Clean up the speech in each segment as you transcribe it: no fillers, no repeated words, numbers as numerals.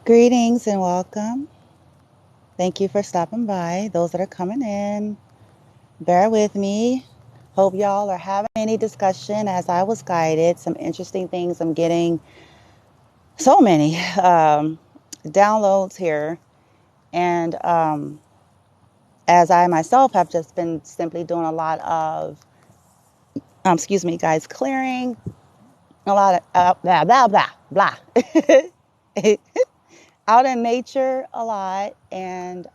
Greetings and welcome. Thank you for stopping by. Those that are coming in, bear with me. Hope y'all are having any discussion as I was guided. Some interesting things. I'm getting so many downloads here. And as I myself have just been simply doing a lot of, excuse me, guys, clearing, a lot of blah, blah, blah, blah. Out in nature a lot, and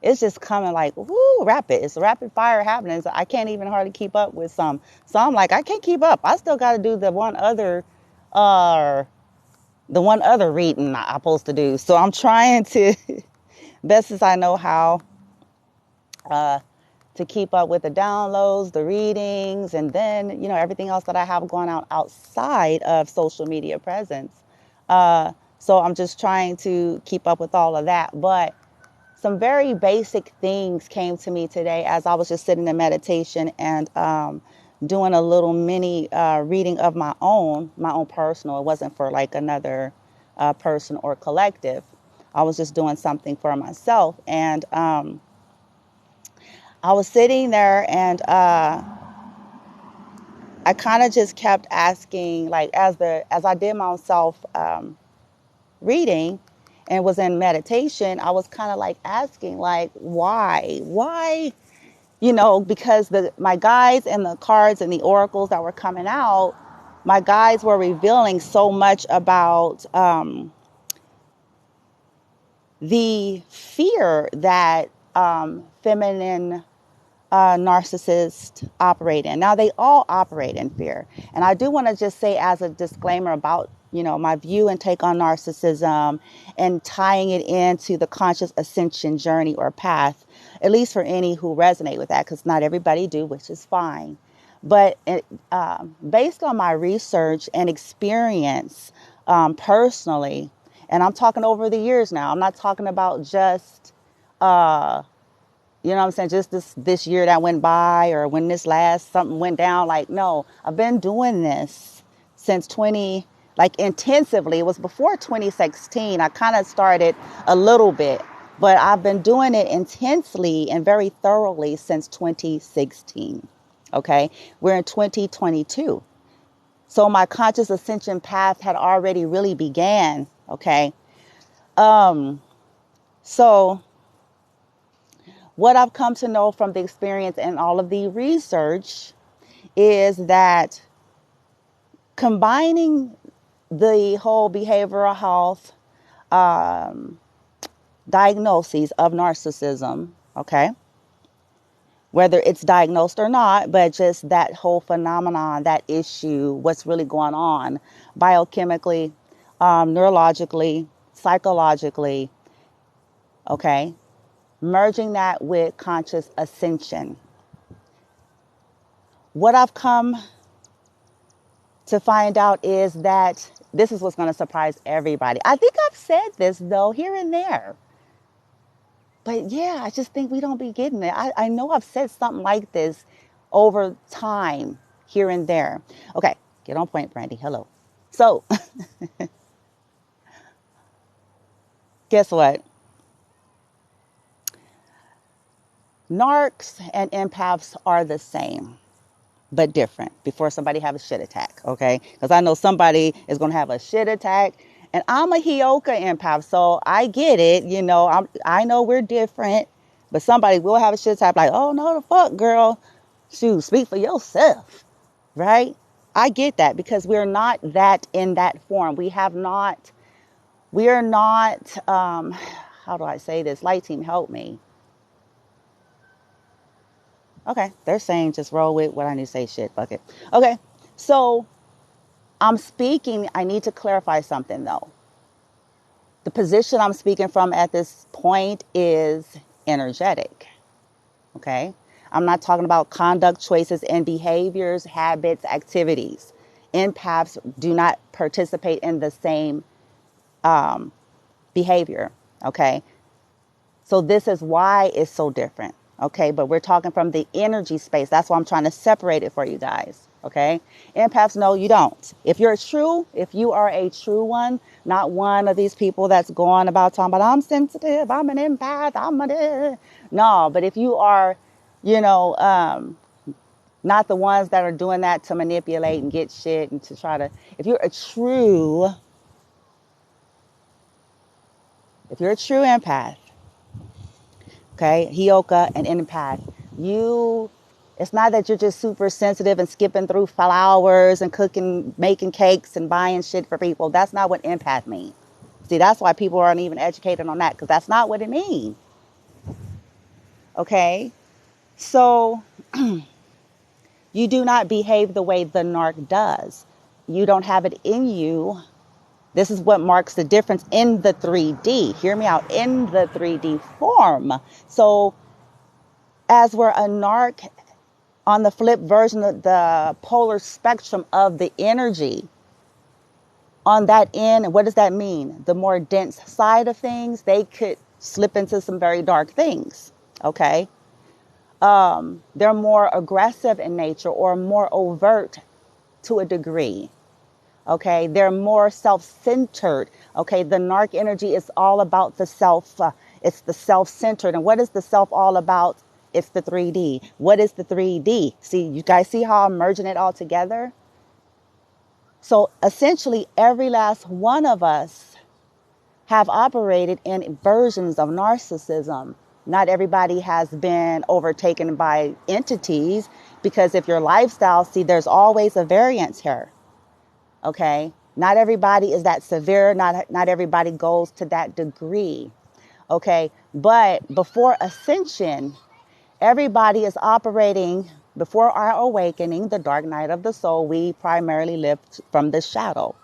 it's just coming like woo rapid. It's rapid fire happening. So I can't even hardly keep up with some. So I'm like, I can't keep up. I still got to do uh the one other reading I'm supposed to do. So I'm trying to best as I know how uh to keep up with the downloads, the readings, and then everything else that I have going on outside of social media presence. So I'm just trying to keep up with all of that. But some very basic things came to me today as I was just sitting in meditation and doing a little mini reading of my own personal. It wasn't for like another person or collective. I was just doing something for myself. And I was sitting there and I kind of just kept asking, like as I did my own self reading and was in meditation, I was kind of like asking, like, why, because my guides and the cards and the oracles that were coming out, my guides were revealing so much about the fear that feminine narcissists operate in. Now, they all operate in fear. And I do want to just say as a disclaimer about, my view and take on narcissism and tying it into the conscious ascension journey or path, at least for any who resonate with that, because not everybody do, which is fine. But based on my research and experience personally, and I'm talking over the years now, I'm not talking about just you know what I'm saying? Just this year that went by or when this last something went down. Like, no, I've been doing this since like intensively. It was before 2016. I kind of started a little bit, but I've been doing it intensely and very thoroughly since 2016. Okay. We're in 2022. So my conscious ascension path had already really began. Okay. So what I've come to know from the experience and all of the research is that combining the whole behavioral health diagnoses of narcissism, okay, whether it's diagnosed or not, but just that whole phenomenon, that issue, what's really going on biochemically, neurologically, psychologically, okay, merging that with conscious ascension. What I've come to find out is that this is what's going to surprise everybody. I think I've said this, though, here and there. But yeah, I just think we don't be getting it. I know I've said something like this over time, here and there. Okay, get on point, Brandy. Hello. So, guess what? Narcs and empaths are the same, but different. Before somebody have a shit attack, okay? Because I know somebody is going to have a shit attack, and I'm a Hioka empath, so I get it. I know we're different, but somebody will have a shit attack, like, oh no, the fuck, girl, shoot, speak for yourself, right? I get that because we're not that in that form. We are not. How do I say this? Light team, help me. Okay, they're saying just roll with what I need to say. Shit, fuck it. Okay, so I'm speaking. I need to clarify something though. The position I'm speaking from at this point is energetic. Okay, I'm not talking about conduct choices and behaviors, habits, activities. Empaths do not participate in the same behavior. Okay, so this is why it's so different. Okay, but we're talking from the energy space. That's why I'm trying to separate it for you guys. Okay. Empaths, no, you don't. If you are a true one, not one of these people that's going about talking about, I'm sensitive, I'm an empath, no, but if you are, you know, not the ones that are doing that to manipulate and get shit and to try to, if you're a true empath, okay, Hioka and empath, it's not that you're just super sensitive and skipping through flowers and cooking, making cakes and buying shit for people. That's not what empath means. See, that's why people aren't even educated on that, because that's not what it means. Okay? So, you do not behave the way the narc does. You don't have it in you. This is what marks the difference in the 3D. Hear me out. In the 3D form. So, as we're a narc on the flip version of the polar spectrum of the energy, on that end, what does that mean? The more dense side of things, they could slip into some very dark things. Okay? They're more aggressive in nature or more overt to a degree. Okay, they're more self-centered. Okay, the narc energy is all about the self. It's the self-centered. And what is the self all about? It's the 3D. What is the 3D? See, you guys see how I'm merging it all together? So essentially, every last one of us have operated in versions of narcissism. Not everybody has been overtaken by entities, because if your lifestyle, see, there's always a variance here. Okay, not everybody is that severe. Not everybody goes to that degree. Okay, but before ascension, everybody is operating. Before our awakening, the dark night of the soul, we primarily lived from the shadow.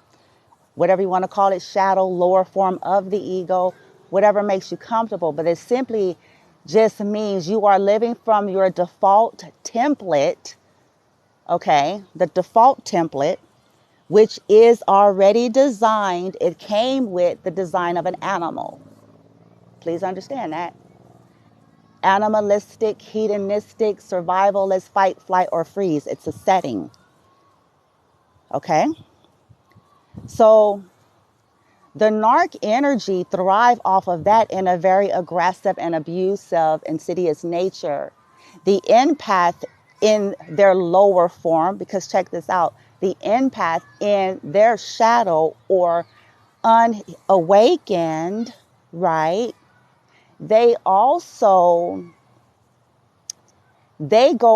Whatever you want to call it, shadow, lower form of the ego, whatever makes you comfortable. But it simply just means you are living from your default template. Okay, the default template, which is already designed. It came with the design of an animal. Please understand that. Animalistic, hedonistic, survivalist, fight, flight, or freeze. It's a setting. Okay? So the narc energy thrive off of that in a very aggressive and abusive, insidious nature. The empath in their lower form, because check this out, the empath in their shadow or unawakened, right? They go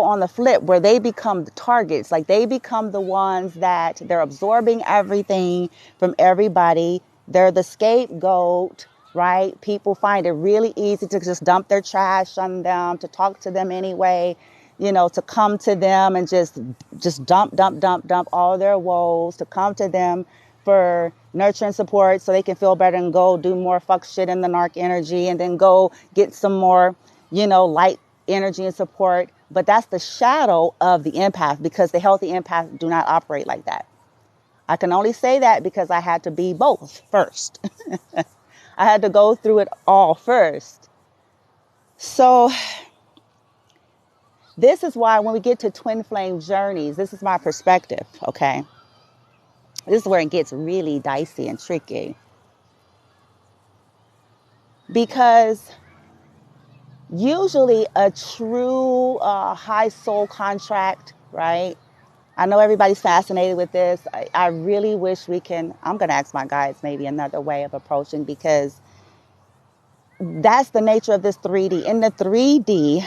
on the flip where they become the targets. Like they become the ones that they're absorbing everything from everybody. They're the scapegoat, right? People find it really easy to just dump their trash on them, to talk to them anyway, to come to them and just dump all their woes, to come to them for nurture and support so they can feel better and go do more fuck shit in the narc energy and then go get some more, light energy and support. But that's the shadow of the empath, because the healthy empath do not operate like that. I can only say that because I had to be both first. I had to go through it all first. So this is why when we get to twin flame journeys, this is my perspective, okay? This is where it gets really dicey and tricky. Because usually a true high soul contract, right? I know everybody's fascinated with this. I really wish I'm going to ask my guides maybe another way of approaching, because that's the nature of this 3D. In the 3D,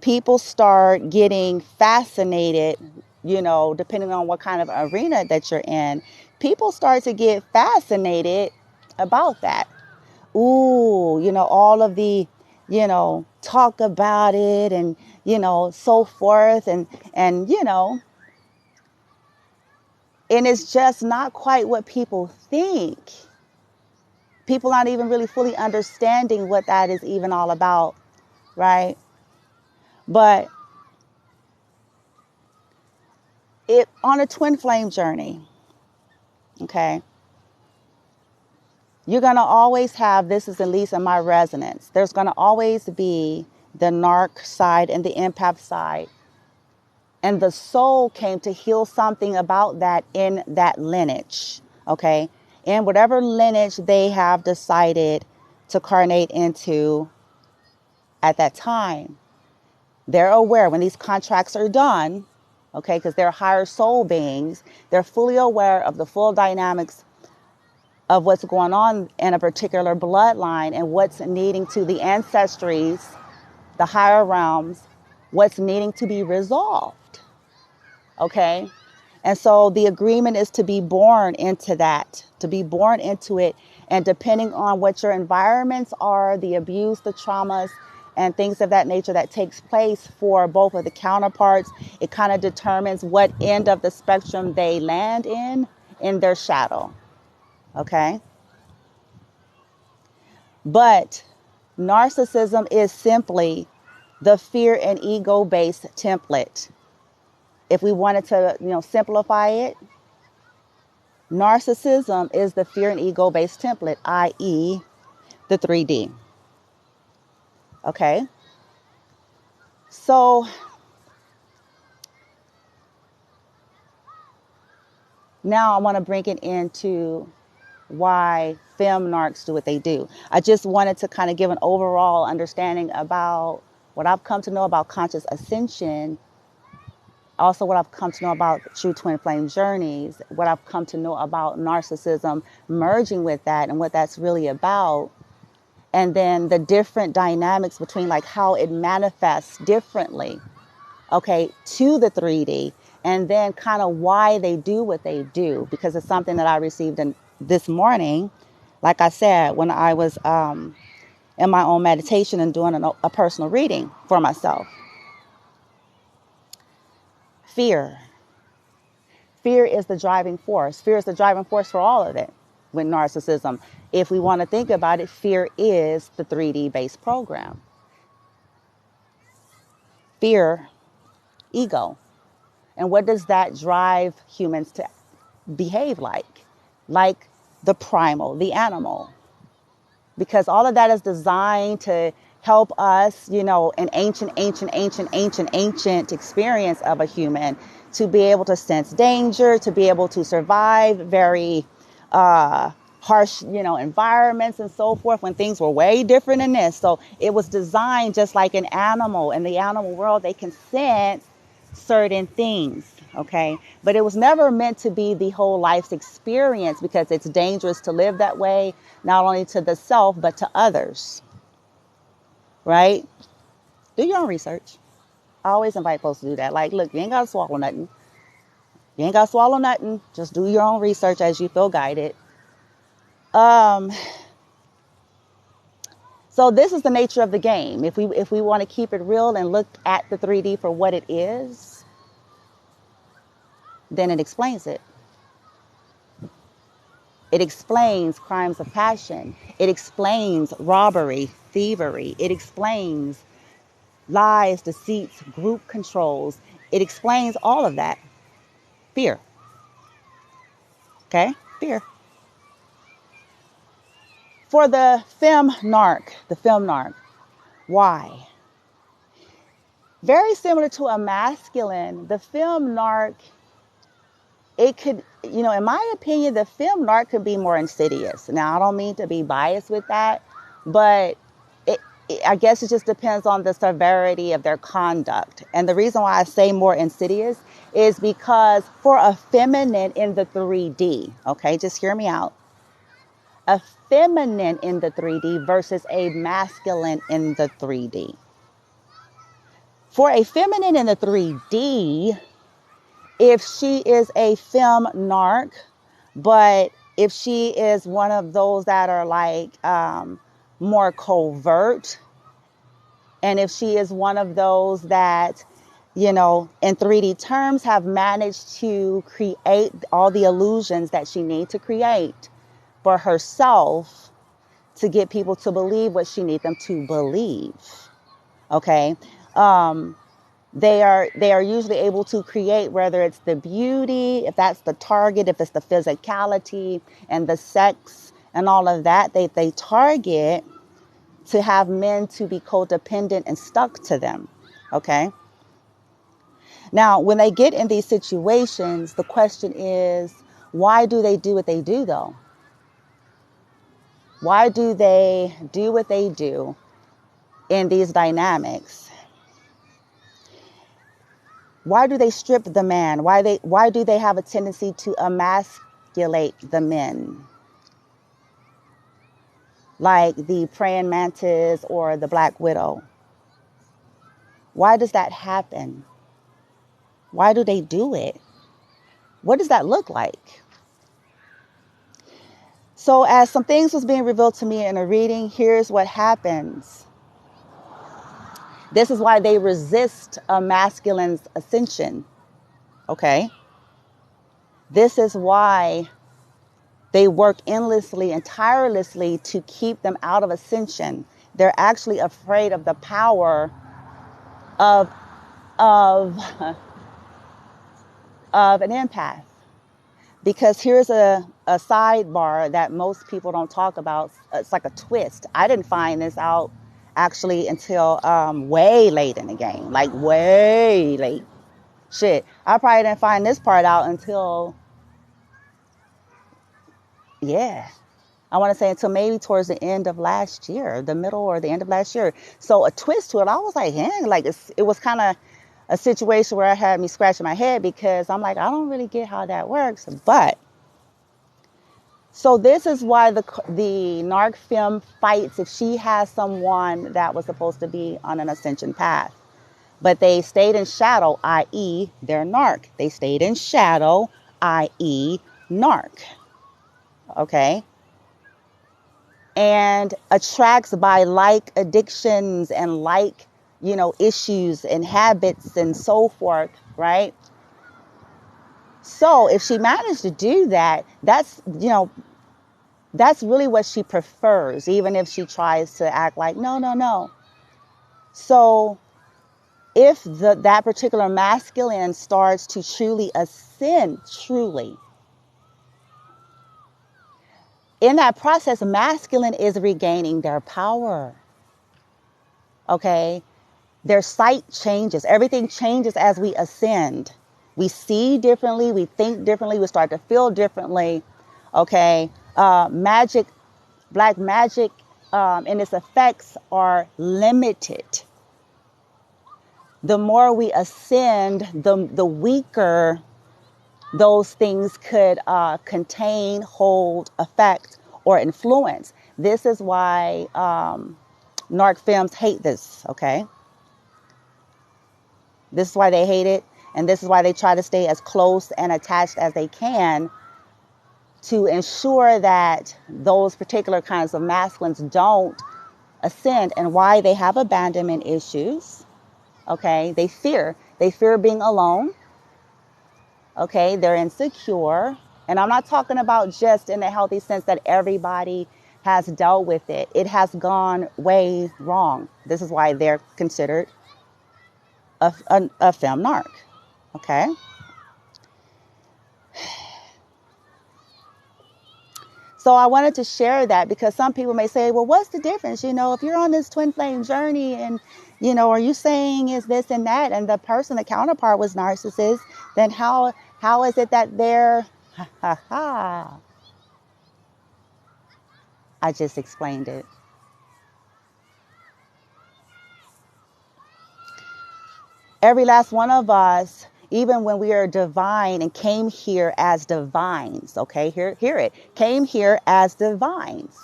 people start getting fascinated, depending on what kind of arena that you're in. People start to get fascinated about that. Ooh, all of the, talk about it and, so forth. And it's just not quite what people think. People aren't even really fully understanding what that is even all about, right? But on a twin flame journey, okay, you're going to always have, this is at least in my resonance, there's going to always be the narc side and the empath side And the soul came to heal something about that in that lineage, okay? And whatever lineage they have decided to carnate into at that time, they're aware when these contracts are done, okay, because they're higher soul beings, they're fully aware of the full dynamics of what's going on in a particular bloodline and what's needing to the ancestries, the higher realms, what's needing to be resolved, okay? And so the agreement is to be born into that, to be born into it. And depending on what your environments are, the abuse, the traumas, and things of that nature that takes place for both of the counterparts, it kind of determines what end of the spectrum they land in their shadow. Okay? But narcissism is simply the fear and ego-based template. If we wanted to, simplify it, narcissism is the fear and ego-based template, i.e. the 3D. Okay? So now I want to bring it into why narcs do what they do. I just wanted to kind of give an overall understanding about what I've come to know about conscious ascension, also what I've come to know about true twin flame journeys, what I've come to know about narcissism merging with that and what that's really about. And then the different dynamics between like how it manifests differently, okay, to the 3D, and then kind of why they do what they do, because it's something that I received this morning, like I said, when I was in my own meditation and doing a personal reading for myself. Fear. Fear is the driving force. Fear is the driving force for all of it with narcissism. If we want to think about it, fear is the 3D based program. Fear, ego. And what does that drive humans to behave like? Like the primal, the animal. Because all of that is designed to help us, an ancient experience of a human to be able to sense danger, to be able to survive very harsh, environments and so forth when things were way different than this. So it was designed just like an animal. In the animal world, they can sense certain things, okay? But it was never meant to be the whole life's experience because it's dangerous to live that way, not only to the self, but to others, right? Do your own research. I always invite folks to do that. Like, look, you ain't got to swallow nothing. You ain't got to swallow nothing. Just do your own research as you feel guided. So this is the nature of the game. If we want to keep it real and look at the 3D for what it is, then it explains it. It explains crimes of passion. It explains robbery, thievery. It explains lies, deceits, group controls. It explains all of that. Fear. Okay? Fear. For the narc, why? Very similar to a masculine, the narc, it could, in my opinion, the narc could be more insidious. Now, I don't mean to be biased with that, but I guess it just depends on the severity of their conduct. And the reason why I say more insidious is because for a feminine in the 3D, okay, just hear me out. A feminine in the 3D versus a masculine in the 3D. For a feminine in the 3D, if she is a narc, but if she is one of those that are like more covert, and if she is one of those that, in 3D terms have managed to create all the illusions that she needs to create for herself to get people to believe what she needs them to believe. Okay. They are usually able to create, whether it's the beauty, if that's the target, if it's the physicality and the sex and all of that, they target to have men to be codependent and stuck to them. Okay. Now, when they get in these situations, the question is, why do they do what they do, though? Why do they do what they do in these dynamics? Why do they strip the man? Why do they have a tendency to emasculate the men? Like the praying mantis or the black widow. Why does that happen? Why do they do it? What does that look like? So as some things was being revealed to me in a reading, here's what happens. This is why they resist a masculine's ascension. Okay? This is why they work endlessly and tirelessly to keep them out of ascension. They're actually afraid of the power of of an empath. Because here's a sidebar that most people don't talk about. It's like a twist. I didn't find this out actually until way late in the game. Like way late. Shit. I probably didn't find this part out until, yeah. I want to say until maybe towards the end of last year, the middle or the end of last year. So a twist to it, I was like, like it was kind of a situation where I had me scratching my head because I'm like, I don't really get how that works. But so this is why the Narc femme fights if she has someone that was supposed to be on an ascension path. But they stayed in shadow, i.e. they're Narc. They stayed in shadow, i.e. Narc. Okay? And attracts by like addictions and like, issues and habits and so forth, right? So if she managed to do that, that's really what she prefers, even if she tries to act like, no. So if that particular masculine starts to truly ascend, in that process, masculine is regaining their power. Okay? Their sight changes. Everything changes as we ascend. We see differently. We think differently. We start to feel differently. Okay? Magic, black magic, and its effects are limited. The more we ascend, the weaker those things could contain, hold, affect, or influence. This is why Narc femmes hate this, okay? This is why they hate it, and this is why they try to stay as close and attached as they can to ensure that those particular kinds of masculines don't ascend, and why they have abandonment issues, okay? They fear being alone. Okay, they're insecure. And I'm not talking about just in the healthy sense that everybody has dealt with it. It has gone way wrong. This is why they're considered a femme narc. Okay. So I wanted to share that because some people may say, well, what's the difference? If you're on this twin flame journey and, are you saying is this and that, and the person, the counterpart was narcissist, then how is it that they're, I just explained it. Every last one of us, even when we are divine and came here as divines, okay, hear it, came here as divines.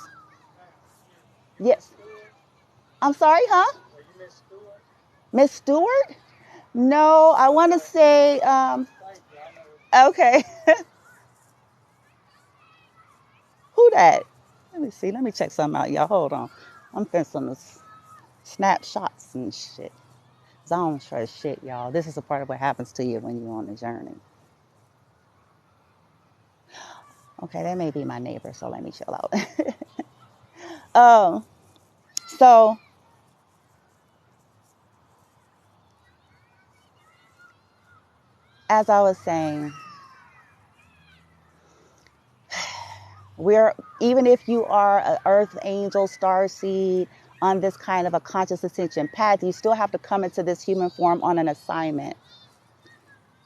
Yes. I'm sorry, huh? Miss Stewart? No, I want to say, okay. Who that? Let me see. Let me check something out, y'all. Hold on. I'm finishing the snapshots and shit. I don't trust shit, y'all. This is a part of what happens to you when you're on the journey. Okay, that may be my neighbor, so let me chill out. So as I was saying, even if you are an earth angel, starseed, on this kind of a conscious ascension path, you still have to come into this human form on an assignment.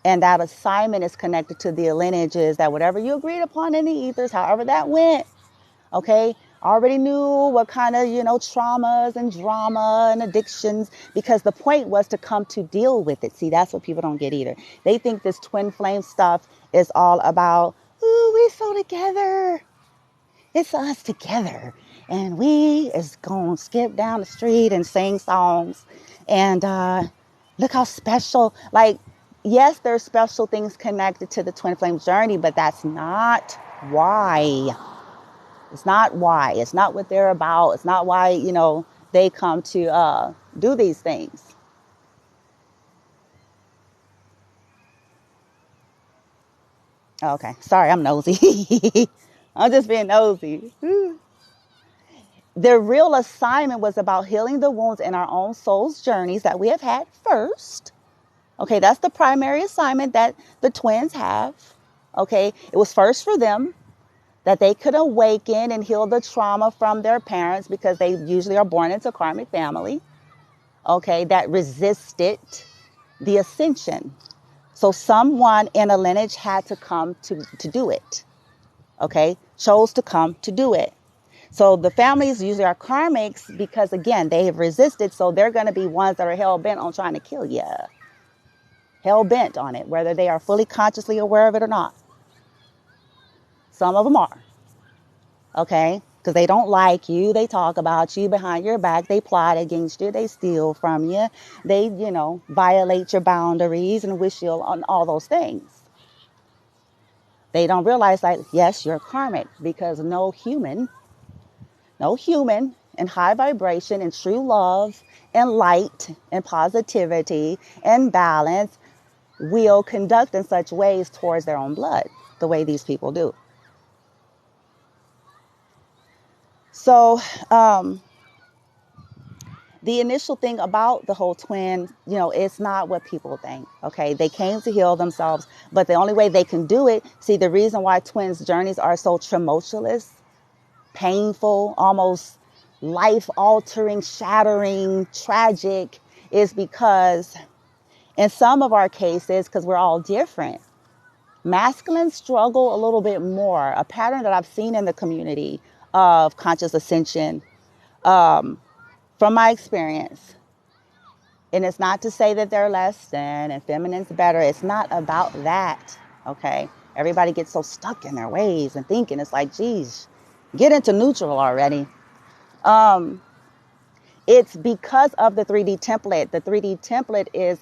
And that assignment is connected to the lineages, that whatever you agreed upon in the ethers, however that went, okay, already knew what kind of, traumas and drama and addictions, because the point was to come to deal with it. See, that's what people don't get either. They think this twin flame stuff is all about, ooh, we so together. It's us together. And we is going to skip down the street and sing songs. And look how special. Like, yes, there's special things connected to the twin flame journey, but that's not why. It's not why. It's not what they're about. It's not why, they come to do these things. Okay. Sorry, I'm nosy. I'm just being nosy. Their real assignment was about healing the wounds in our own soul's journeys that we have had first. Okay, that's the primary assignment that the twins have. Okay, it was first for them, that they could awaken and heal the trauma from their parents, because they usually are born into a karmic family, okay, that resisted the ascension. So someone in a lineage had to come to do it, okay, chose to come to do it. So the families usually are karmics because, again, they have resisted. So they're going to be ones that are hell-bent on trying to kill you. Hell-bent on it, whether they are fully consciously aware of it or not. Some of them are. Okay? Because they don't like you. They talk about you behind your back. They plot against you. They steal from you. They, violate your boundaries and wish you on all those things. They don't realize, like, yes, you're karmic, because no human in high vibration and true love and light and positivity and balance will conduct in such ways towards their own blood, the way these people do. So the initial thing about the whole twin, it's not what people think. Okay, they came to heal themselves, but the only way they can do it, see, the reason why twins' journeys are so tumultuous, painful, almost life-altering, shattering, tragic, is because in some of our cases, because we're all different, masculines struggle a little bit more. A pattern that I've seen in the community of conscious ascension, from my experience, and it's not to say that they're less than and feminine's better. It's not about that, okay? Everybody gets so stuck in their ways and thinking. It's like, geez, get into neutral already. It's because of the 3D template. The 3D template is,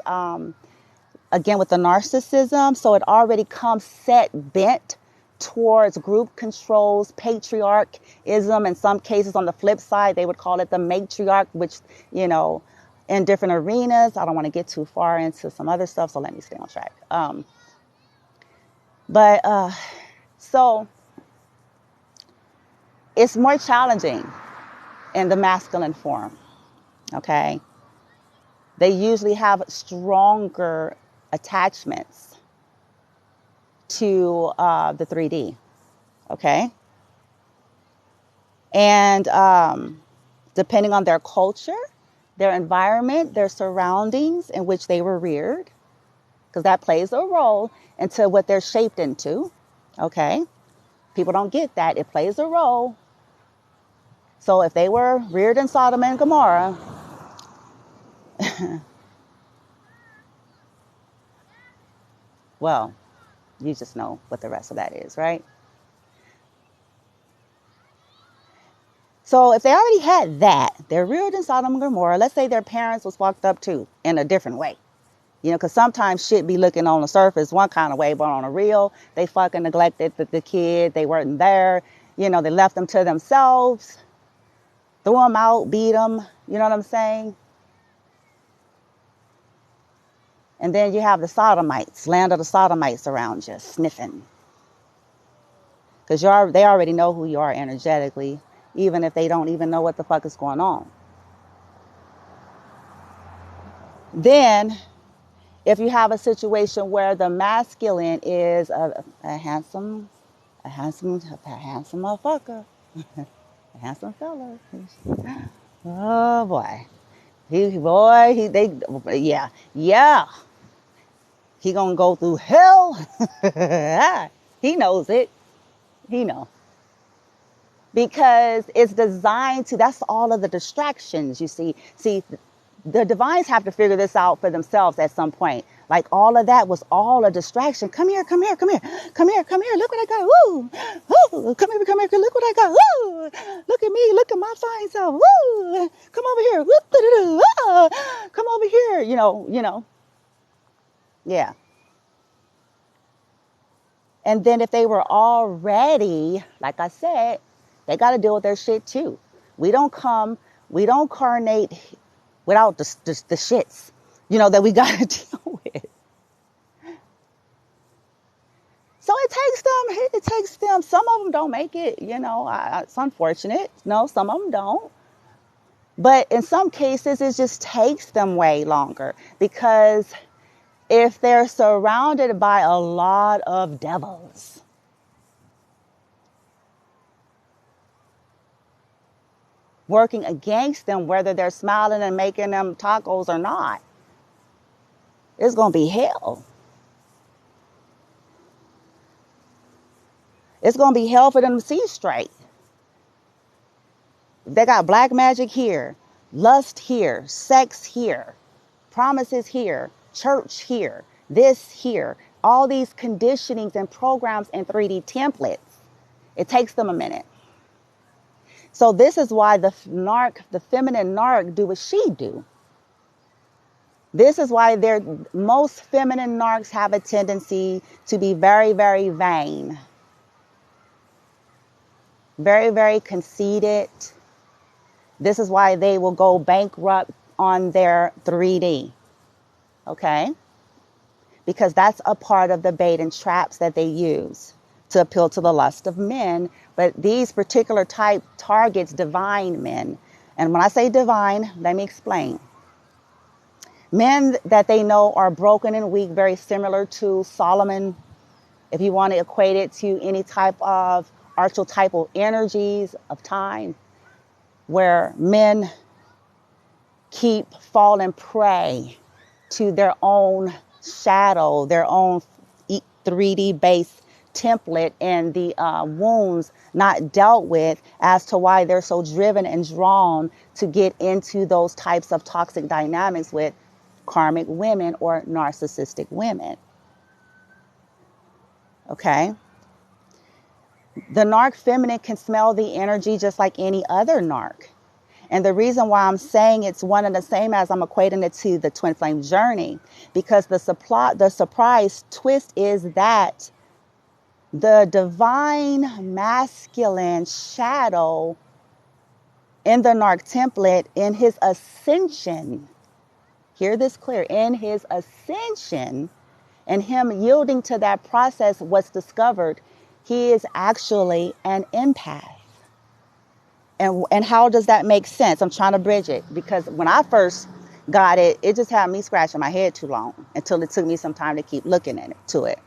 again, with the narcissism. So it already comes set, bent towards group controls, patriarchism. In some cases, on the flip side, they would call it the matriarch, which, in different arenas. I don't want to get too far into some other stuff, so let me stay on track. So it's more challenging in the masculine form. Okay, they usually have stronger attachments to the 3D. Okay, and depending on their culture, their environment, their surroundings in which they were reared, because that plays a role into what they're shaped into. Okay, people don't get that. It plays a role. So if they were reared in Sodom and Gomorrah, well, you just know what the rest of that is, right? So if they already had that, they're reared in Sodom and Gomorrah. Let's say their parents was fucked up too, in a different way. Because sometimes shit be looking on the surface one kind of way, but on a real, they fucking neglected the kid. They weren't there. They left them to themselves, threw them out, beat them. You know what I'm saying? And then you have the Sodomites, land of the Sodomites around you, sniffing. Because they already know who you are energetically, even if they don't even know what the fuck is going on. Then, if you have a situation where the masculine is a handsome motherfucker, a handsome fella. Oh boy, yeah. He gonna go through hell. He knows it. He know. Because it's designed to, that's all of the distractions, you see. See, the divines have to figure this out for themselves at some point. Like all of that was all a distraction. Come here, come here, come here, come here, come here. Look what I got. Woo! Woo! Come here, come here. Look what I got. Woo! Look at me. Look at my fine self. Woo! Come over here. Woo! Come over here. Yeah. And then if they were already, like I said, they got to deal with their shit too. We don't carnate without the shits, that we got to deal with. So it takes them. Some of them don't make it, it's unfortunate. No, some of them don't. But in some cases, it just takes them way longer because if they're surrounded by a lot of devils, working against them, whether they're smiling and making them tacos or not, it's going to be hell. It's going to be hell for them to see straight. They got black magic here, lust here, sex here, promises here, church here, this here, all these conditionings and programs and 3D templates. It takes them a minute. So this is why the feminine narc do what she do. This is why most feminine narcs have a tendency to be very, very vain. Very, very conceited. This is why they will go bankrupt on their 3D. Okay? Because that's a part of the bait and traps that they use to appeal to the lust of men. But these particular type targets divine men. And when I say divine, let me explain. Men that they know are broken and weak, very similar to Solomon, if you want to equate it to any type of archetypal energies of time, where men keep falling prey to their own shadow, their own 3D based template, and the wounds not dealt with as to why they're so driven and drawn to get into those types of toxic dynamics with karmic women or narcissistic women. Okay? The narc feminine can smell the energy just like any other narc. And the reason why I'm saying it's one and the same as I'm equating it to the twin flame journey, because the surprise twist is that the divine masculine shadow in the narc template, in his ascension, hear this clear, in his ascension and him yielding to that process, what's discovered, he is actually an empath. And how does that make sense? I'm trying to bridge it, because when I first got it, it just had me scratching my head too long until it took me some time to keep looking to it.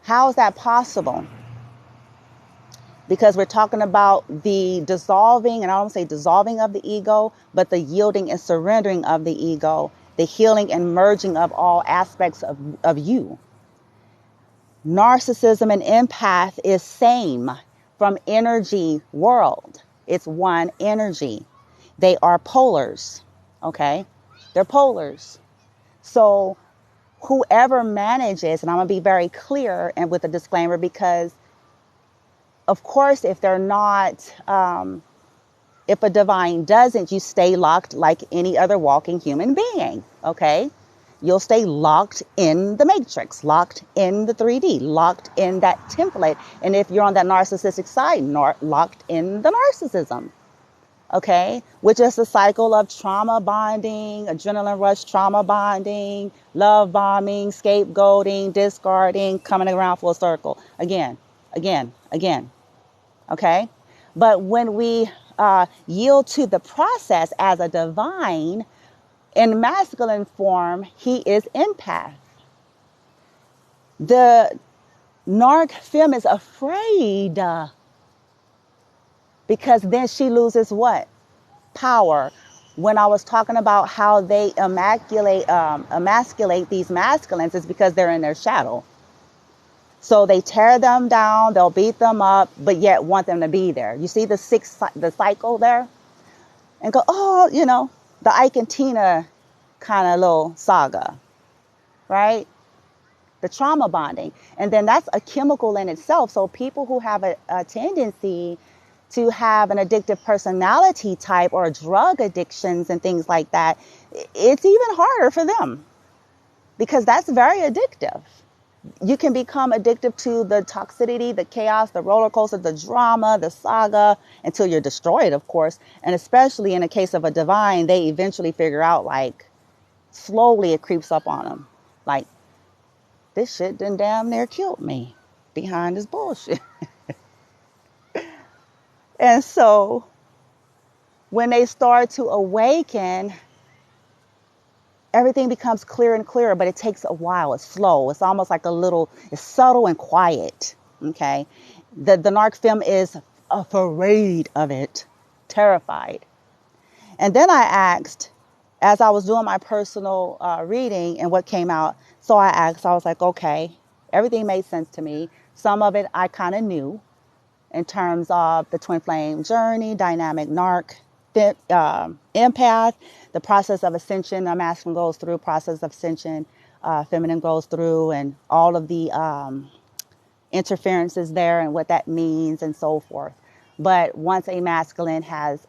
How is that possible? Because we're talking about the dissolving, and I don't say dissolving of the ego, but the yielding and surrendering of the ego, the healing and merging of all aspects of you. Narcissism and empath is same from energy world. It's one energy. They are polars, okay? They're polars. So whoever manages, and I'm going to be very clear and with a disclaimer, because of course, if they're not, if a divine doesn't, you stay locked like any other walking human being, okay? You'll stay locked in the matrix, locked in the 3D, locked in that template. And if you're on that narcissistic side, locked in the narcissism, okay? Which is a cycle of trauma bonding, adrenaline rush trauma bonding, love bombing, scapegoating, discarding, coming around full circle. Again, okay? But when we yield to the process as a divine, in masculine form, he is empath. The narc femme is afraid because then she loses what? Power. when I was talking about how they emasculate these masculines, is because they're in their shadow. So they tear them down, they'll beat them up, but yet want them to be there. You see the cycle there? And go, oh, the Ike and Tina kind of little saga, right? The trauma bonding. And then that's a chemical in itself. So people who have a tendency to have an addictive personality type or drug addictions and things like that, it's even harder for them because that's very addictive. You can become addicted to the toxicity, the chaos, the roller coaster, the drama, the saga, until you're destroyed, of course. And especially in the case of a divine, they eventually figure out, like, slowly it creeps up on them. Like, this shit done damn near killed me behind this bullshit. And so when they start to awaken, everything becomes clearer and clearer, but it takes a while. It's slow. It's almost like it's subtle and quiet. Okay. The Narc femme is afraid of it, terrified. And then I asked, as I was doing my personal reading and what came out, so I was like, okay, everything made sense to me. Some of it I kind of knew in terms of the twin flame journey, dynamic Narc, empath, the process of ascension, the masculine goes through, process of ascension, feminine goes through, and all of the interferences there and what that means and so forth. But once a masculine has,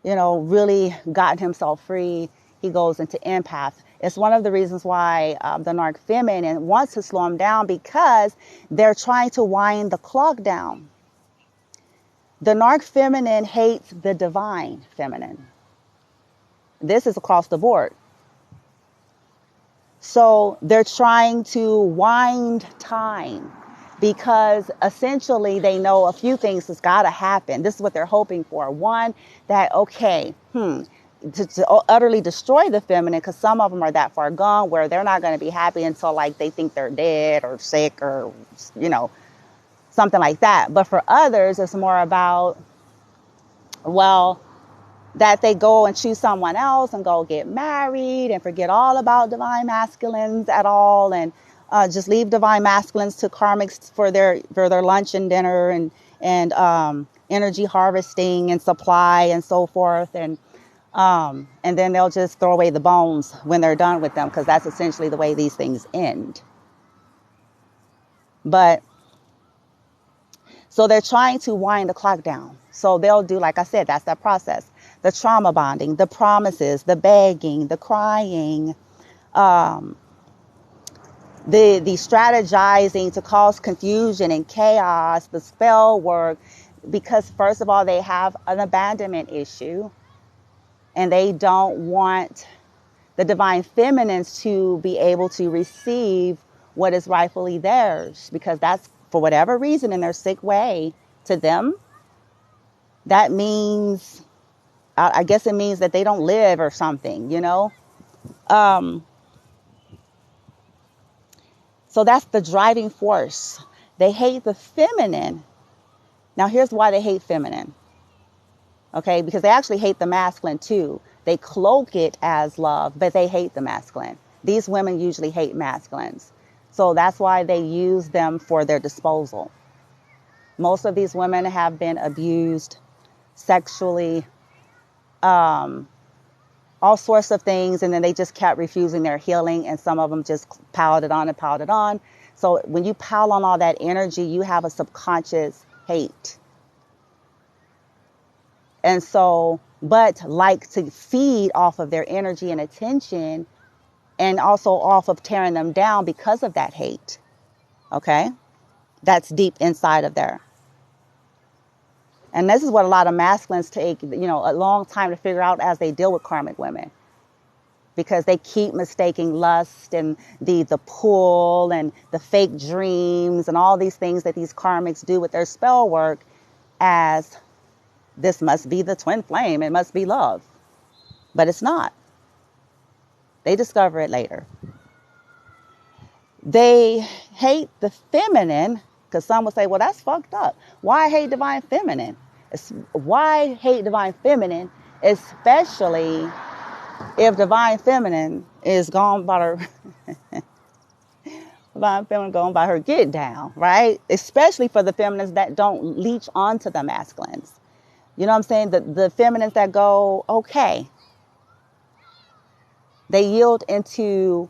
really gotten himself free, he goes into empath. It's one of the reasons why the Narc feminine wants to slow him down, because they're trying to wind the clock down. The Narc feminine hates the divine feminine. This is across the board. So they're trying to wind time, because essentially they know a few things that's got to happen. This is what they're hoping for. One, that, to utterly destroy the feminine, because some of them are that far gone where they're not going to be happy until, like, they think they're dead or sick or, something like that. But for others, it's more about, that they go and choose someone else and go get married and forget all about divine masculines at all, and just leave divine masculines to karmics for their lunch and dinner and energy harvesting and supply and so forth, and then they'll just throw away the bones when they're done with them, because that's essentially the way these things end. But so they're trying to wind the clock down. So they'll do, like I said, that's that process. The trauma bonding, the promises, the begging, the crying, the strategizing to cause confusion and chaos, the spell work, because first of all, they have an abandonment issue, and they don't want the divine feminines to be able to receive what is rightfully theirs, because that's, for whatever reason, in their sick way, to them, that means, I guess it means that they don't live or something, So that's the driving force. They hate the feminine. Now, here's why they hate feminine. Okay, because they actually hate the masculine too. They cloak it as love, but they hate the masculine. These women usually hate masculines. So that's why they use them for their disposal. Most of these women have been abused sexually, all sorts of things, and then they just kept refusing their healing, and some of them just piled it on and piled it on. So when you pile on all that energy, you have a subconscious hate. And so, but like to feed off of their energy and attention, and also off of tearing them down because of that hate. Okay? That's deep inside of there. And this is what a lot of masculines take, a long time to figure out as they deal with karmic women. Because they keep mistaking lust and the pull and the fake dreams and all these things that these karmics do with their spell work as, this must be the twin flame, it must be love. But it's not. They discover it later. They hate the feminine, because some will say, well, that's fucked up. Why hate divine feminine? Why hate divine feminine especially if divine feminine is gone by her divine feminine going by her get down, right? Especially for the feminines that don't leech onto the masculines. You know what I'm saying? The feminines that go, okay, they yield into, you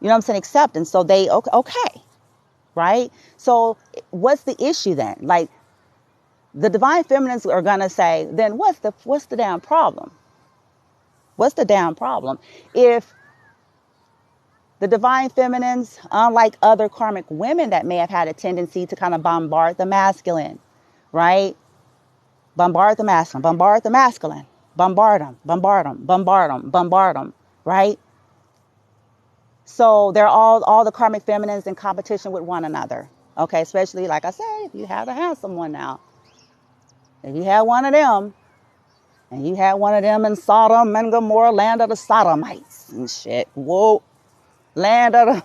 know what I'm saying, acceptance. So they, okay, right? So what's the issue then? Like, the divine feminines are going to say, then what's the damn problem? What's the damn problem? If the divine feminines, unlike other karmic women that may have had a tendency to kind of bombard the masculine, right? Bombard the masculine, bombard the masculine, bombard them, bombard them, bombard them, bombard them, right? So they're all the karmic feminines in competition with one another. Okay, especially, like I said, if you have a handsome one now. If you had one of them, and you had one of them in Sodom and Gomorrah, land of the Sodomites and shit. Whoa. Land of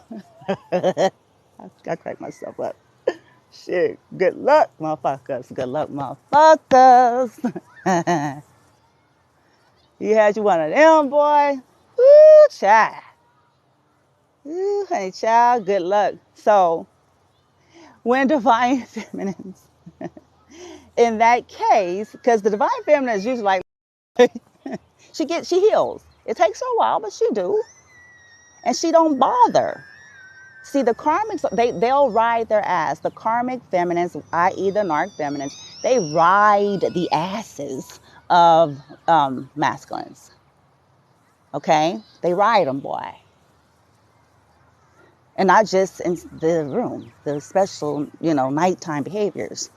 the... I crack myself up. Shit. Good luck, motherfuckers. Good luck, motherfuckers. You had you one of them, boy. Woo, child. Ooh, honey, child, good luck. So, when divine feminines, in that case, because the divine feminine is usually like, she heals. It takes her a while, but she do. And she don't bother. See, the karmics, they'll ride their ass. The karmic feminines, i.e. the narc feminines, they ride the asses of masculines. Okay? They ride them, boy. And not just in the room, the special, nighttime behaviors,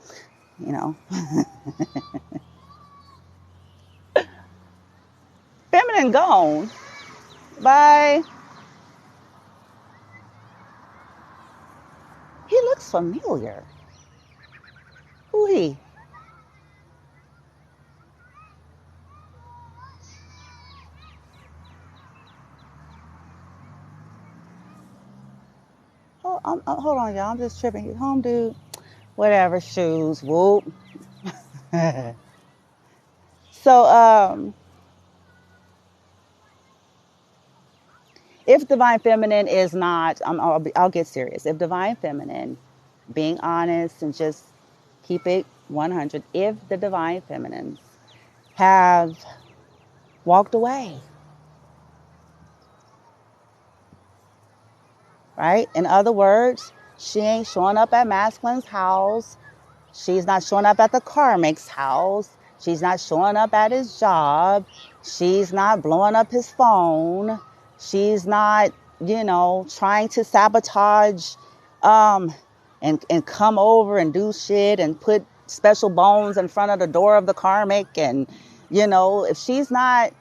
Feminine gone. Bye. He looks familiar. Who he? Hold on, y'all. I'm just tripping. He's home, dude. Whatever, shoes. Whoop. So, if divine feminine is not, I'll get serious. If divine feminine, being honest and just keep it 100, if the divine feminines have walked away, right? In other words, she ain't showing up at masculine's house. She's not showing up at the Karmic's house. She's not showing up at his job. She's not blowing up his phone. She's not, trying to sabotage and come over and do shit and put special bones in front of the door of the Karmic. And, if she's not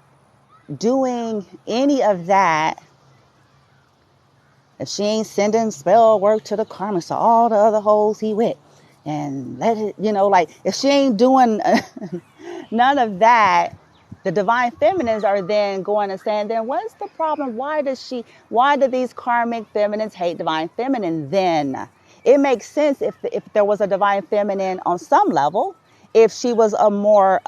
doing any of that, if she ain't sending spell work to the Karmics to all the other hoes he with, and let it, if she ain't doing none of that, the divine feminines are then going to say, then what's the problem? Why do these karmic feminines hate divine feminine then? It makes sense if there was a divine feminine on some level, if she was a more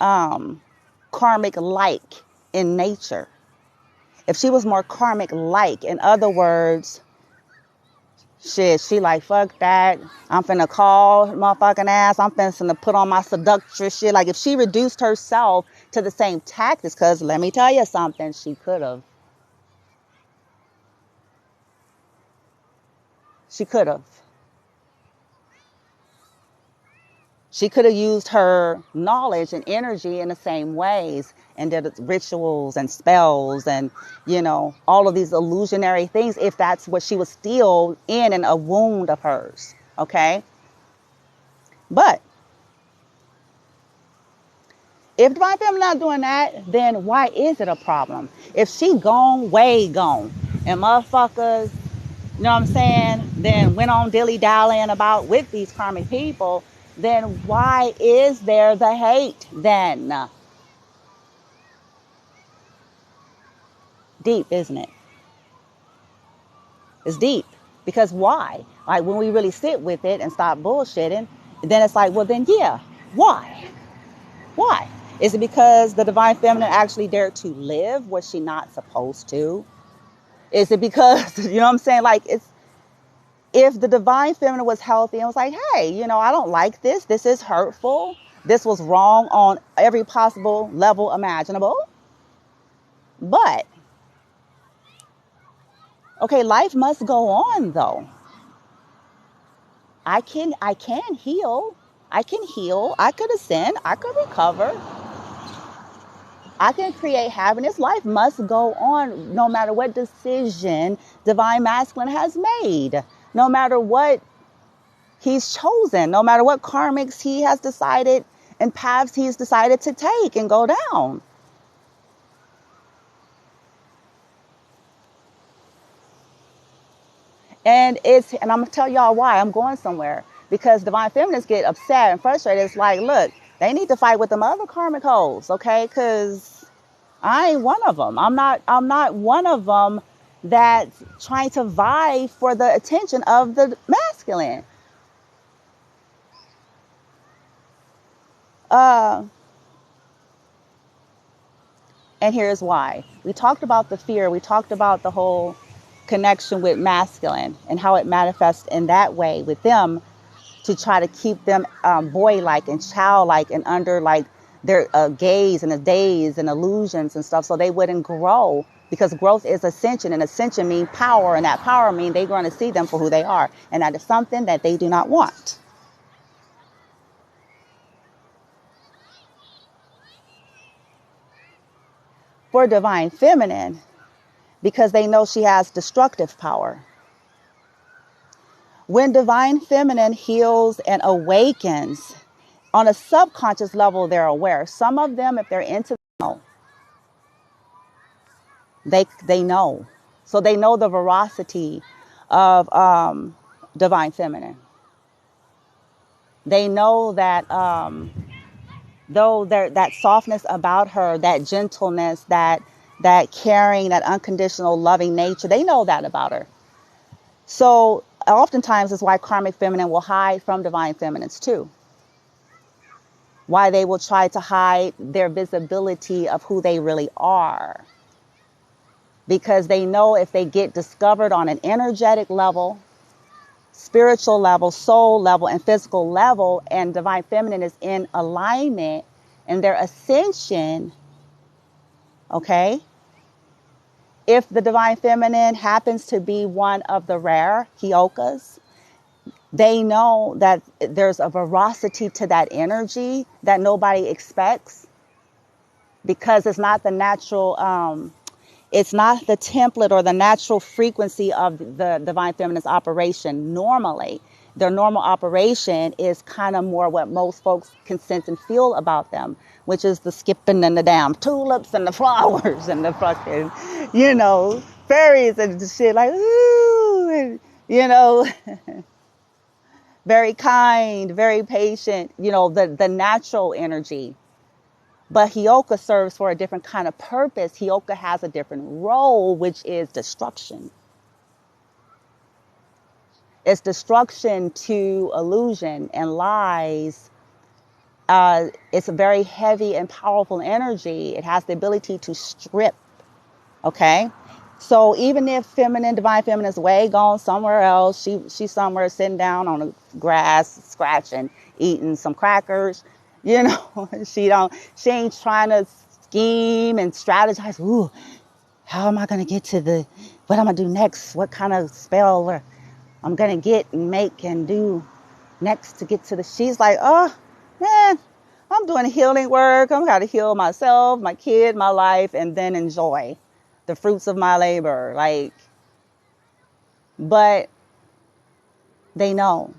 karmic-like in nature. If she was more karmic-like, in other words, shit, she like, fuck that. I'm finna call motherfucking ass. I'm finna put on my seductress shit. Like, if she reduced herself to the same tactics, because let me tell you something, she could have. She could have. She could have used her knowledge and energy in the same ways and did rituals and spells and, all of these illusionary things, if that's what she was still in a wound of hers. Okay? But if divine feminine not doing that, then why is it a problem? If she gone, way gone, and motherfuckers, you know what I'm saying, then went on dilly-dallying about with these karmic people, then why is there the hate then? Deep, isn't it? It's deep. Because why? Like, when we really sit with it and stop bullshitting, then it's like, well, then, yeah, why? Why? Is it because the divine feminine actually dared to live? Was she not supposed to? Is it because, you know what I'm saying? Like, it's, if the divine feminine was healthy and was like, hey, you know, I don't like this. This is hurtful. This was wrong on every possible level imaginable. But, okay, life must go on though. I can heal. I can heal. I could ascend. I could recover. I can create happiness. Life must go on no matter what decision divine masculine has made, no matter what he's chosen, no matter what karmics he has decided and paths he's decided to take and go down. And I'm gonna tell y'all why I'm going somewhere, because divine feminists get upset and frustrated. It's like, look, they need to fight with them other karmic hoes, okay? Because I ain't one of them. I'm not one of them that's trying to vie for the attention of the masculine. And here's why. We talked about the fear. We talked about the whole connection with masculine and how it manifests in that way with them, to try to keep them boy-like and child-like and under like their gaze and a daze and illusions and stuff, so they wouldn't grow, because growth is ascension, and ascension means power, and that power means they're going to see them for who they are, and that is something that they do not want. For divine feminine, because they know she has destructive power. When divine feminine heals and awakens, on a subconscious level, they're aware. Some of them, if they're into they know. So they know the veracity of divine feminine. They know that though that softness about her, that gentleness, that caring, that unconditional loving nature, they know that about her. So oftentimes is why karmic feminine will hide from divine feminines too. Why they will try to hide their visibility of who they really are. Because they know if they get discovered on an energetic level, spiritual level, soul level, and physical level, and divine feminine is in alignment in their ascension, okay? If the divine feminine happens to be one of the rare Hyokas, they know that there's a veracity to that energy that nobody expects, because it's not the natural, it's not the template or the natural frequency of the divine feminine's operation. Normally, their normal operation is kind of more what most folks can sense and feel about them, which is the skipping and the damn tulips and the flowers and the fucking, you know, fairies and shit, like, ooh, and, you know, very kind, very patient, you know, the natural energy. But Hyoka serves for a different kind of purpose. Hyoka has a different role, which is destruction. It's destruction to illusion and lies. It's a very heavy and powerful energy. It has the ability to strip. Okay? So even if divine feminine is way gone somewhere else, she's somewhere sitting down on the grass, scratching, eating some crackers, you know, she ain't trying to scheme and strategize. Ooh, how am I going to get to what I'm going to do next? What kind of spell I'm going to get and make and do next to get to she's like, oh man, I'm doing healing work. I'm going to heal myself, my kid, my life, and then enjoy the fruits of my labor. Like, but they know.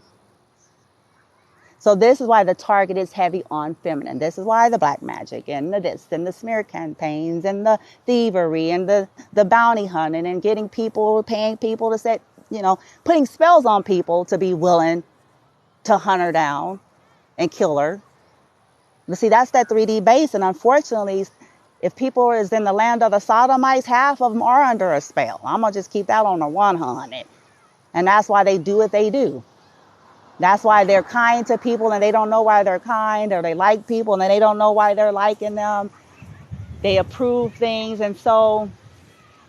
So this is why the target is heavy on feminine. This is why the black magic and the this and the smear campaigns and the thievery and the bounty hunting and paying people to set, you know, putting spells on people to be willing to hunt her down and kill her. But see, that's that 3D base. And unfortunately, if people is in the land of the sodomites, half of them are under a spell. I'm going to just keep that on the 100. And that's why they do what they do. That's why they're kind to people and they don't know why they're kind, or they like people and they don't know why they're liking them. They approve things. And so,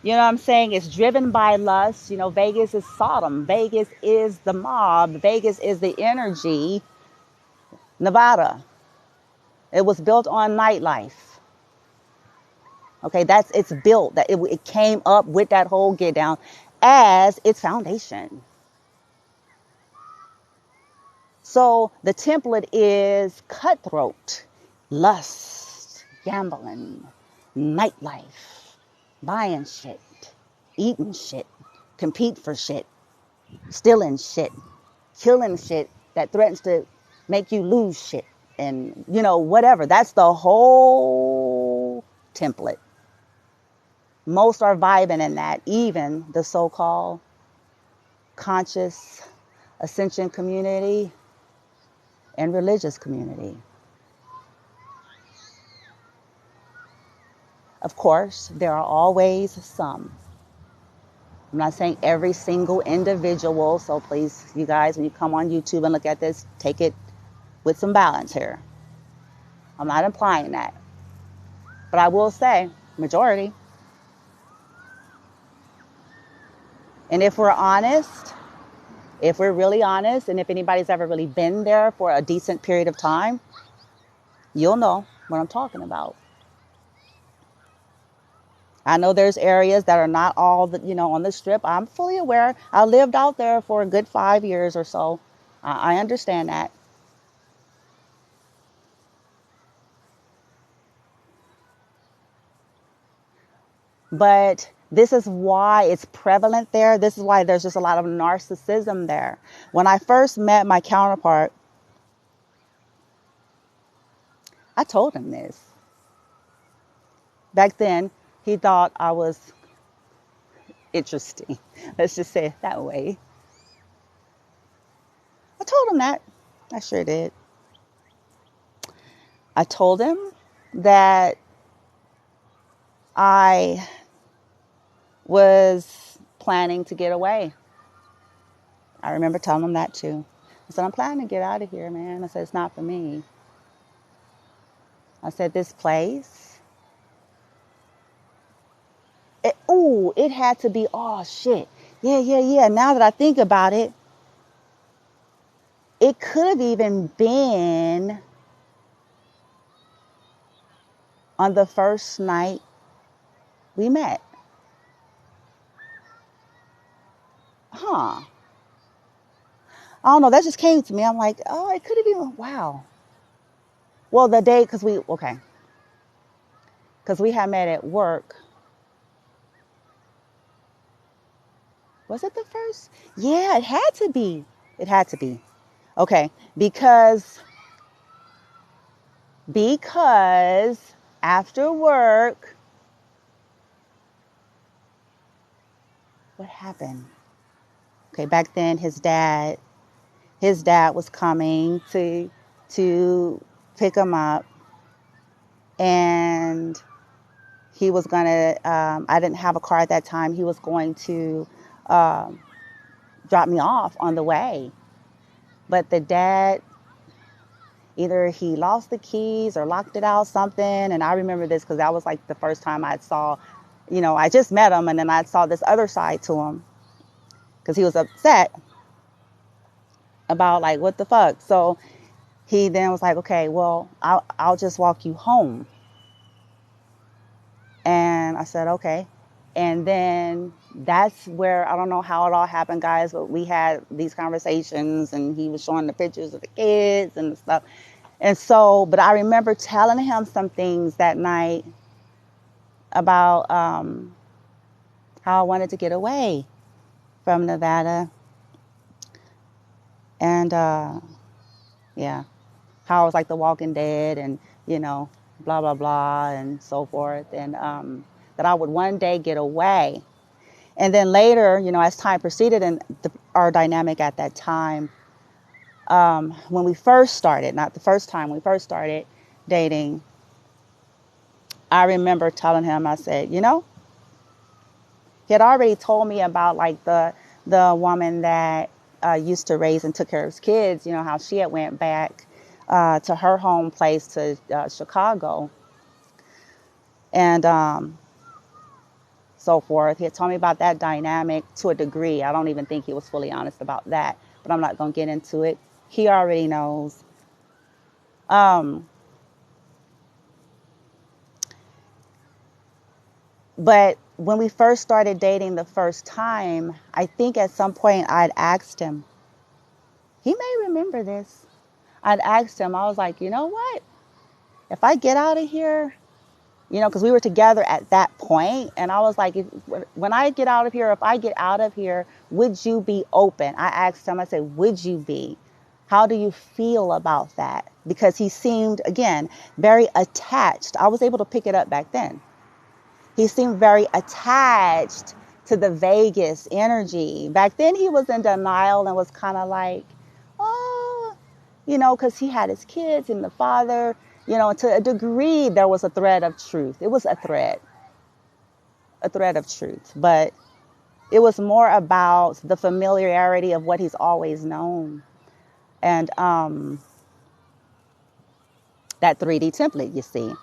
you know what I'm saying? It's driven by lust. You know, Vegas is Sodom. Vegas is the mob. Vegas is the energy. Nevada. It was built on nightlife. Okay, it's built. That it came up with that whole get down as its foundation. So the template is cutthroat, lust, gambling, nightlife, buying shit, eating shit, compete for shit, stealing shit, killing shit that threatens to make you lose shit, and you know, whatever. That's the whole template. Most are vibing in that, even the so-called conscious ascension community and religious community. Of course, there are always some. I'm not saying every single individual, so please, you guys, when you come on YouTube and look at this, take it with some balance here. I'm not implying that. But I will say, majority. And if we're honest, if we're really honest, and if anybody's ever really been there for a decent period of time, you'll know what I'm talking about. I know there's areas that are not all, on the strip. I'm fully aware. I lived out there for a good 5 years or so. I understand that. But this is why it's prevalent there. This is why there's just a lot of narcissism there. When I first met my counterpart, I told him this. Back then, he thought I was interesting. Let's just say it that way. I told him that. I sure did. I told him that I was planning to get away. I remember telling him that too. I said, I'm planning to get out of here, man. I said, it's not for me. I said, this place, it had to be, oh shit. Yeah. Now that I think about it, it could have even been on the first night we met. Huh. I don't know. That just came to me. I'm like, oh, it could have been, wow. Well, the day, because we had met at work. Was it the first? Yeah, it had to be. It had to be. Okay, because after work, what happened? Okay, back then his dad was coming to pick him up, and he was gonna. I didn't have a car at that time. He was going to drop me off on the way, but the dad, either he lost the keys or locked it out, something. And I remember this because that was like the first time I saw, I just met him, and then I saw this other side to him because he was upset about like, what the fuck. So he then was like, okay, well, I'll just walk you home. And I said, okay. And then that's where, I don't know how it all happened, guys, but we had these conversations and he was showing the pictures of the kids and stuff. And so, but I remember telling him some things that night about how I wanted to get away from Nevada. And yeah, how I was like the Walking Dead and, blah, blah, blah, and so forth. And that I would one day get away. And then later, as time proceeded and our dynamic at that time, when we first started, not the first time, we first started dating, I remember telling him, I said, he had already told me about like the woman that used to raise and took care of his kids, you know, how she had went back to her home place to Chicago. And so forth. He had told me about that dynamic to a degree. I don't even think he was fully honest about that, but I'm not going to get into it. He already knows. But when we first started dating the first time, I think at some point I'd asked him, he may remember this. I'd asked him, I was like, you know what? If I get out of here, you know, because we were together at that point, and I was like, when I get out of here, if I get out of here, would you be open? I asked him, I said, would you be? How do you feel about that? Because he seemed, again, very attached. I was able to pick it up back then. He seemed very attached to the Vegas energy. Back then he was in denial and was kind of like, oh, you know, because he had his kids and the father, you know, to a degree there was a thread of truth. It was a thread of truth. But it was more about the familiarity of what he's always known. And that 3D template, you see.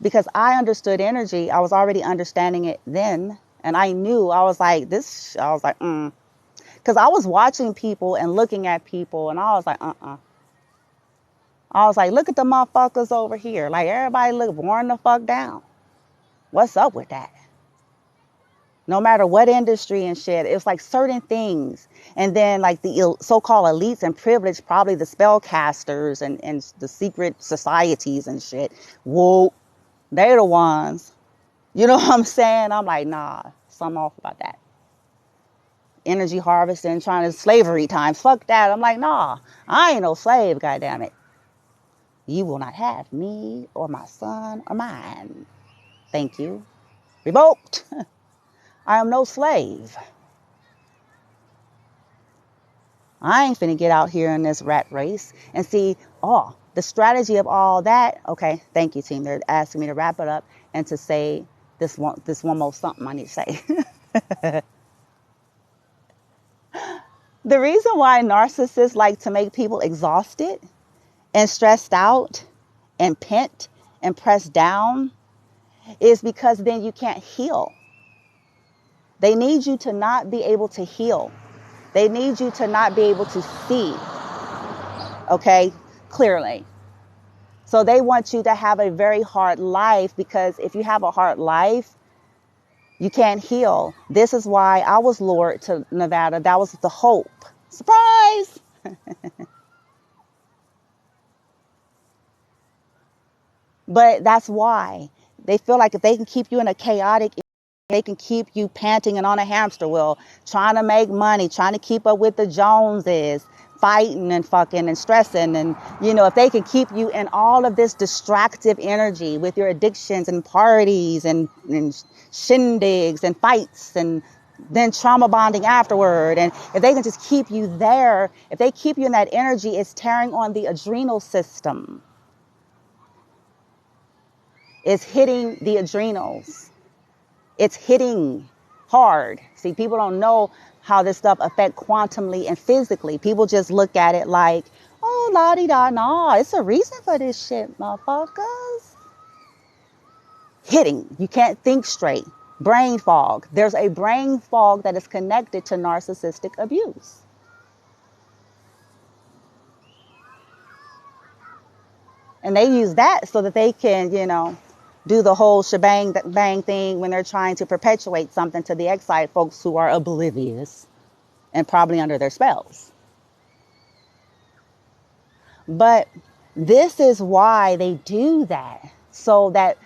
Because I understood energy, I was already understanding it then. And I knew, I was like, Because I was watching people and looking at people, and I was like, I was like, look at the motherfuckers over here. Like, everybody look worn the fuck down. What's up with that? No matter what industry and shit, it was like certain things. And then like the so-called elites and privileged, probably the spellcasters and the secret societies and shit. Whoa. They're the ones, you know what I'm saying? I'm like, nah, something off about that. Energy harvesting, trying to slavery times, fuck that. I'm like, nah, I ain't no slave, goddammit. You will not have me or my son or mine. Thank you. Revoked. I am no slave. I ain't finna get out here in this rat race and see, the strategy of all that. Okay, thank you, team. They're asking me to wrap it up and to say this one more something I need to say. The reason why narcissists like to make people exhausted and stressed out and pent and pressed down is because then you can't heal. They need you to not be able to heal. They need you to not be able to see, okay, clearly. So they want you to have a very hard life, because if you have a hard life, you can't heal. This is why I was lured to Nevada. That was the hope. Surprise! But that's why. They feel like if they can keep you in a chaotic, they can keep you panting and on a hamster wheel, trying to make money, trying to keep up with the Joneses, fighting and fucking and stressing. And, you know, if they can keep you in all of this distractive energy with your addictions and parties and shindigs and fights and then trauma bonding afterward. And if they can just keep you there, if they keep you in that energy, it's tearing on the adrenal system. It's hitting the adrenals. It's hitting hard. See, people don't know how this stuff affects quantumly and physically. People just look at it like, oh, la-di-da, nah, it's a reason for this shit, motherfuckers. Hitting. You can't think straight. Brain fog. There's a brain fog that is connected to narcissistic abuse. And they use that so that they can, you know, do the whole shebang bang thing when they're trying to perpetuate something to the exile folks who are oblivious and probably under their spells. But this is why they do that, so that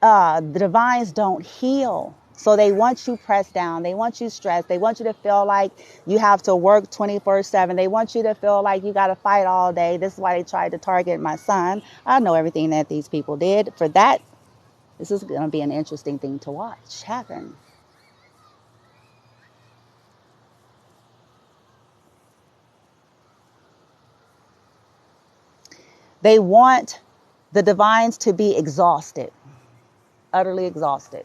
the divines don't heal. So they want you pressed down. They want you stressed. They want you to feel like you have to work 24/7. They want you to feel like you got to fight all day. This is why they tried to target my son. I know everything that these people did. For that, this is going to be an interesting thing to watch happen. They want the divines to be exhausted, utterly exhausted.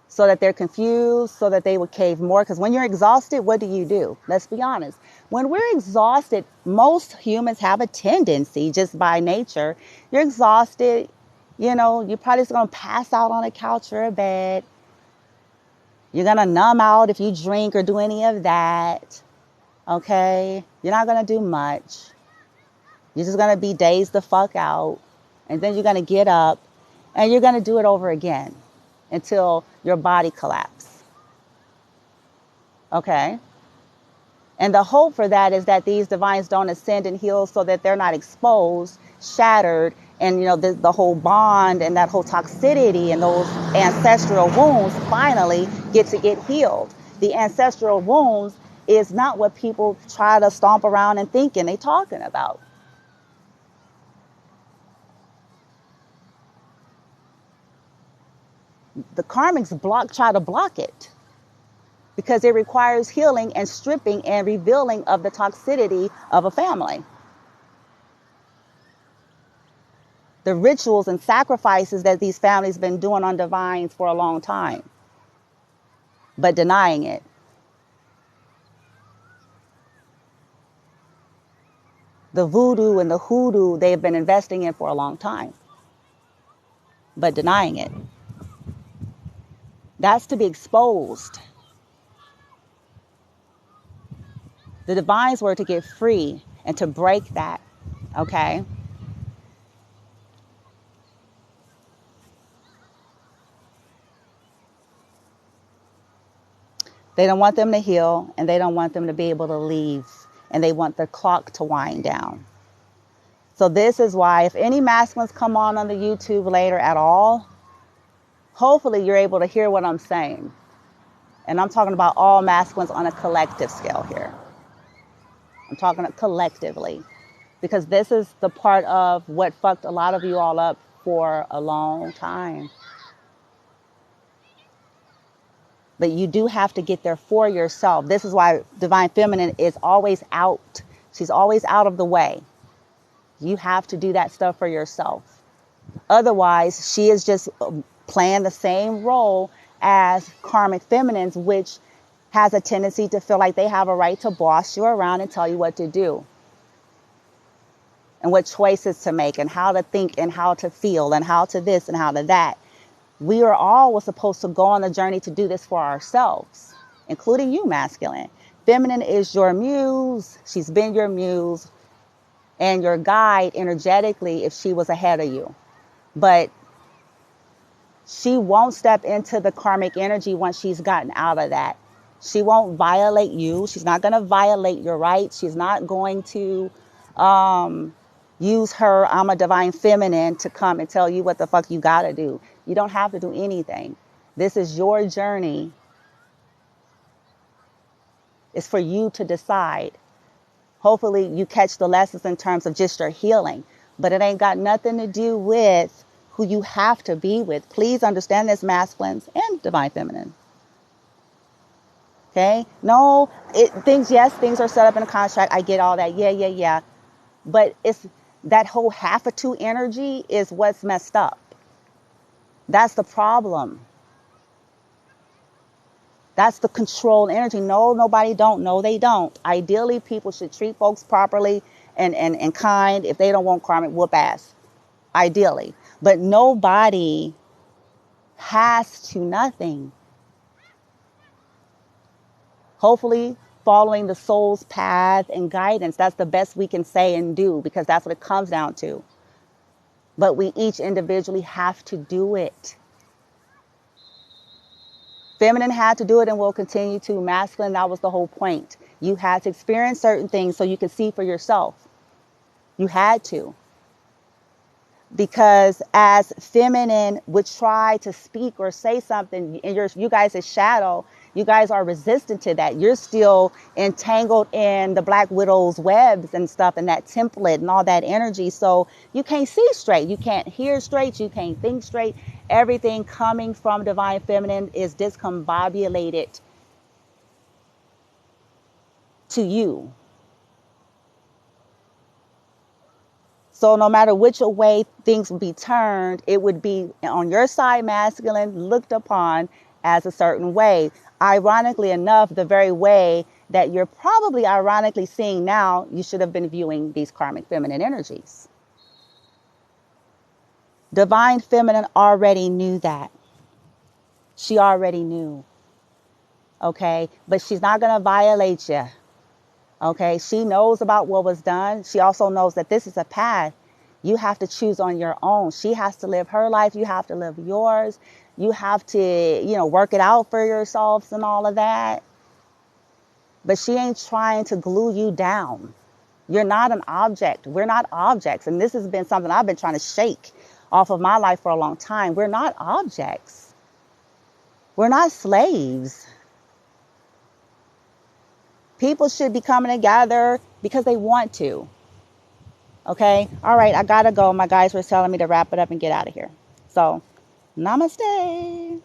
so that they're confused, so that they would cave more. Because when you're exhausted, what do? Let's be honest. When we're exhausted, most humans have a tendency, just by nature, you're exhausted, you're probably just going to pass out on a couch or a bed. You're going to numb out if you drink or do any of that. Okay? You're not going to do much. You're just going to be dazed the fuck out. And then you're going to get up and you're going to do it over again until your body collapses. Okay? And the hope for that is that these divines don't ascend and heal so that they're not exposed, shattered, and the whole bond and that whole toxicity and those ancestral wounds finally get healed. The ancestral wounds is not what people try to stomp around and thinking they talking about. The Karmic's try to block it because it requires healing and stripping and revealing of the toxicity of a family. The rituals and sacrifices that these families been doing on divines for a long time, but denying it. The voodoo and the hoodoo they've been investing in for a long time, but denying it. That's to be exposed. The divines were to get free and to break that, okay? They don't want them to heal, and they don't want them to be able to leave, and they want the clock to wind down. So this is why if any masculines come on the YouTube later at all, hopefully you're able to hear what I'm saying. And I'm talking about all masculines on a collective scale here. I'm talking collectively, because this is the part of what fucked a lot of you all up for a long time. But you do have to get there for yourself. This is why Divine Feminine is always out. She's always out of the way. You have to do that stuff for yourself. Otherwise, she is just playing the same role as Karmic Feminines, which has a tendency to feel like they have a right to boss you around and tell you what to do. And what choices to make and how to think and how to feel and how to this and how to that. We are all supposed to go on the journey to do this for ourselves, including you, masculine. Feminine is your muse. She's been your muse and your guide energetically if she was ahead of you. But she won't step into the karmic energy once she's gotten out of that. She won't violate you. She's not going to violate your rights. She's not going to use her I'm a divine feminine to come and tell you what the fuck you got to do. You don't have to do anything. This is your journey. It's for you to decide. Hopefully you catch the lessons in terms of just your healing. But it ain't got nothing to do with who you have to be with. Please understand this, masculines and divine feminine. Okay? No, things are set up in a contract. I get all that. Yeah. But it's that whole half of two energy is what's messed up. That's the problem. That's the control energy. No, nobody don't. No, they don't. Ideally, people should treat folks properly and kind. If they don't want karmic, whoop ass. Ideally. But nobody has to nothing. Hopefully, following the soul's path and guidance, that's the best we can say and do, because that's what it comes down to. But we each individually have to do it. Feminine had to do it and will continue to. Masculine, that was the whole point. You had to experience certain things so you could see for yourself. You had to. Because as feminine would try to speak or say something, in you guys' shadow, you guys are resistant to that. You're still entangled in the Black Widow's webs and stuff and that template and all that energy. So you can't see straight. You can't hear straight. You can't think straight. Everything coming from Divine Feminine is discombobulated to you. So no matter which way things would be turned, it would be on your side, masculine, looked upon as a certain way. Ironically enough, the very way that you're probably ironically seeing now, you should have been viewing these karmic feminine energies. Divine feminine already knew that. She already knew. Okay, but she's not going to violate you. Okay, she knows about what was done. She also knows that this is a path you have to choose on your own. She has to live her life. You have to live yours. You have to, work it out for yourselves and all of that. But she ain't trying to glue you down. You're not an object. We're not objects. And this has been something I've been trying to shake off of my life for a long time. We're not objects. We're not slaves. People should be coming together because they want to. Okay? All right, I gotta go. My guys were telling me to wrap it up and get out of here. So, namaste.